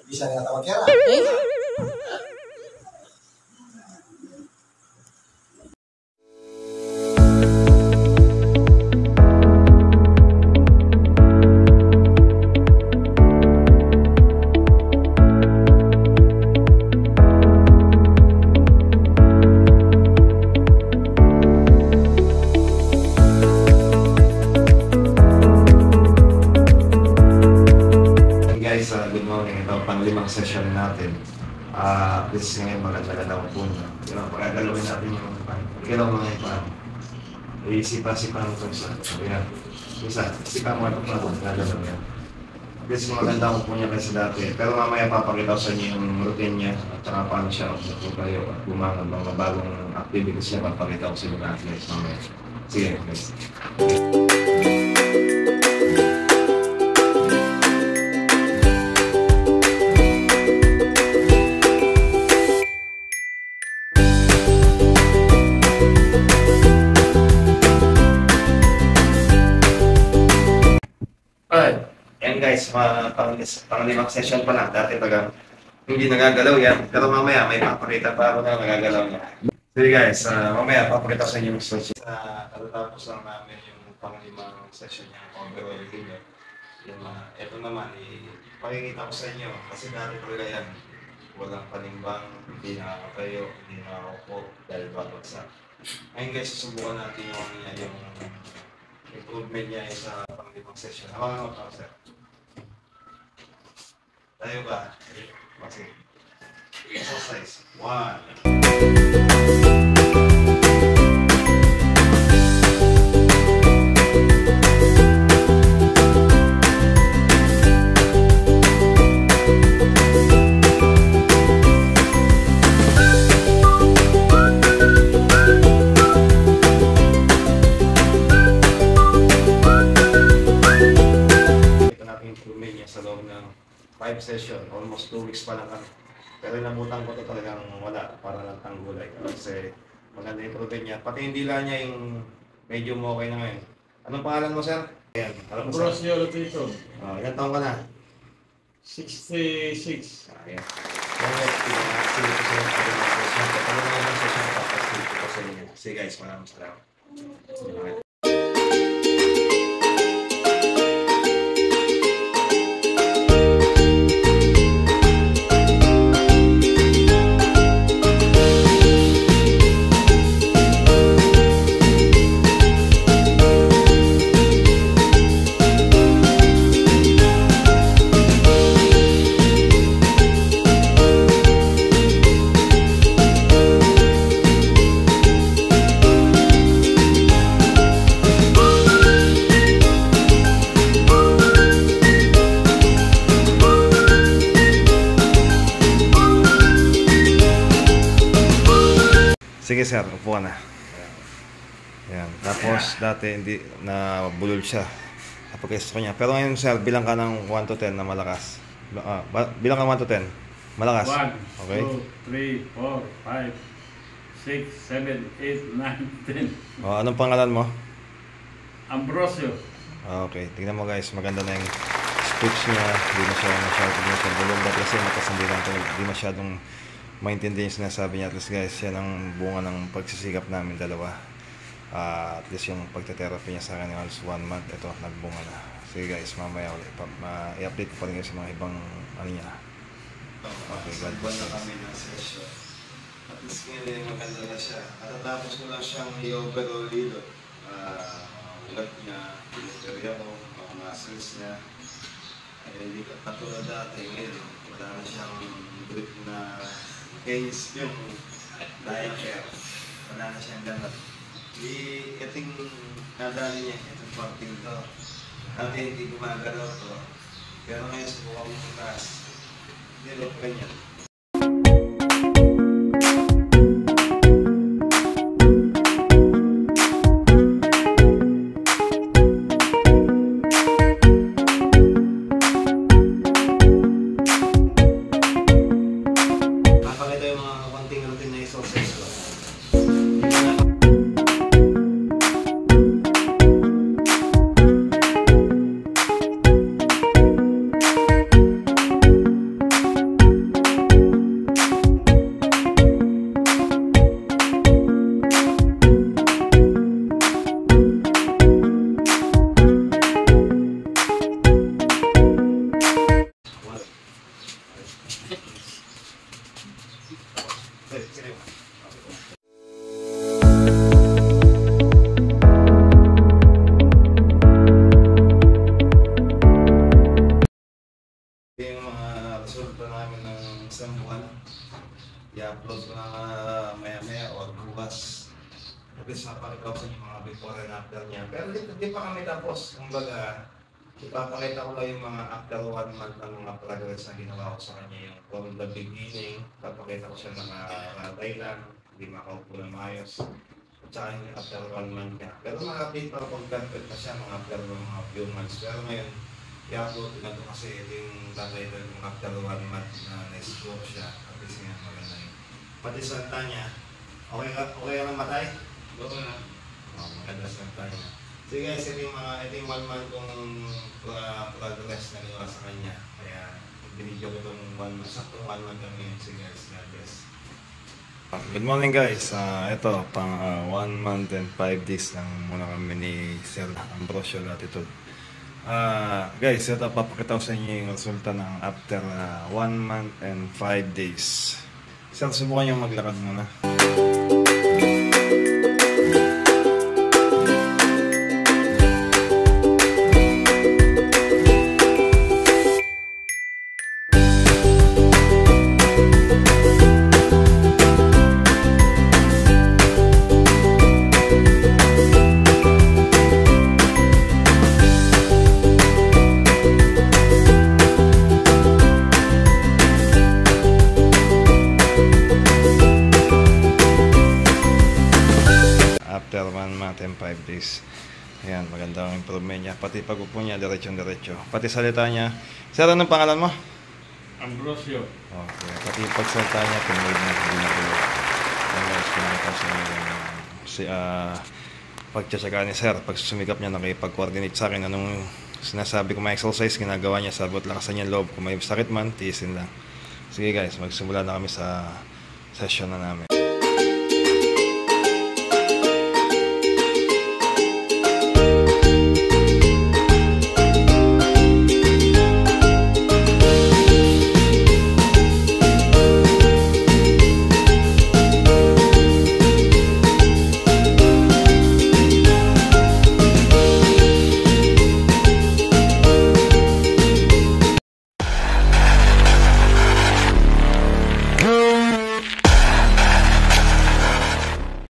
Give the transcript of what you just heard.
Bisa nga tawag kaya. Good morning. Ito pang-limang session natin. This ngayon maganda-ganda po na. Pagkagalawin natin yung ikalaw mga ipaan. Isipa-sipa mo ito isa. Sipa mo ito pa ito. Gagalaw yan. This maganda po niya kasi dati. Pero mamaya papakita ko sa inyo yung routine niya at saka paano siya kung kayo at gumangan mga bagong activities niya. Papakita ko sa inyo natin guys mamaya. Sige guys. Yan guys, pang-limang session pa lang. Dati tagang hindi nagagalaw yan. Pero mamaya may papakita pa ako na nagagalaw niya. Sige guys, mamaya papakita sa inyo yung session. Katatapos lang namin yung pang-limang session niya. Overall video. Ito naman, ipakikita ko sa inyo. Kasi dati talaga yan. Walang panimbang, hindi nakakatayo, hindi nakakaupo dahil babagsak. Ngayon guys, susubukan natin yung improvement niya sa pang-limang session. Hawakan mo pa, sir. Tayo ba? Sige. Exercise. 1. Sa loob ng 5 session, almost 2 weeks pa lang kami. Pero nabutan ko ito talagang wala, para lang tanggulay. Kasi maganda yung protein niya. Pati yung dila niya yung medyo okay na ngayon. Anong pangalan mo, sir? Ayan, alam mo, sir? Ambrosio Lotito. Ilan taong ka na? 66. Ayan. Sige guys, maraming salamat. Sige sir, upo ka na. Ayan. Tapos dati hindi na bulol siya. Napag-gusto ko niya. Pero ngayon sir, bilang ka ng 1 to 10 na malakas. Bilang ka 1 to 10. Malakas. 1, okay. 2, 3, 4, 5, 6, 7, 8, 9, 10. Anong pangalan mo? Ambrosio. Okay, tingnan mo guys, maganda na yung speech niya. Hindi masyadong bulol. Kasi nakasandi lang ito. Hindi masyadong maintindihan yung sinasabi niya. At least guys, yan ang bunga ng pagsisikap namin dalawa. At least yung pagte-therapy niya sa akin halos 1 month, ito, nagbunga na. Sige guys, mamaya ulit i-update ko pa rin sa mga ibang ano niya. Okay, God bless na kami ng session. At least ngayon maganda na siya. At tapos ko lang siyang i-overall dito. Ulat niya, area ko, mga muscles niya. Ay, hindi ka katulad dati. Ngayon, wala na siyang grip na case yung diaphragm. Wala na siyang ganat. Iting nadali niya, itong parting to. Dati hindi gumagalaw to. Pero ngayon subukan mo taas. Nilot ganyan. Napakita yung mga konting routine na exercise ko. bukas. At least mapakita ko sa inyo mga before and after niya. Pero di pa kami tapos. Kumbaga, ipapakita ko lang yung mga after 1 month ang mga progress na ginawa ko sa kanya. Yung from the beginning, papakita ko siya nakatay lang, hindi makaupo na maayos. At saka yung after 1 month niya. Pero makapit pa kung perfect na siya mga after mga few months. Pero ngayon, i-upload na ito kasi ito yung tatay doon yung after 1 month na na-stroke siya. At least nga maganda yun. Pati salta niya, okay lang matay? Oo na. Maganda salta niya. So guys, ito yung 1 month kong progress na ginawa sa kanya. Kaya binidyo ko itong 1 month. Saktong 1 month kami yun. So guys, God bless. Good morning guys. Ito, pang 1 month and 5 days lang muna kami ni Sir Ambrosio Latitude. Guys, ito papakita ko sa inyo yung resulta ng after 1 month and 5 days. Sir, subukan nyo maglakad muna. After 1 month and 5 days. Ayan, maganda ang improvement niya. Pati pag-upo niya, diretso-diretso. Pati salita niya. Sir, anong pangalan mo? Ambrosio. Okay. Pati pagsalita niya, tumuloy na. Hindi na tuloy. Ayan guys, pinakita sa inyo pagtsatsaga ni Sir. Pag sumikap niya, nakipag-coordinate sa akin. Anong sinasabi ko mga exercise, ginagawa niya. Sabot lakasan niya loob. Kung may sakit man, tiisin lang. Sige guys, magsimula na kami sa session na namin.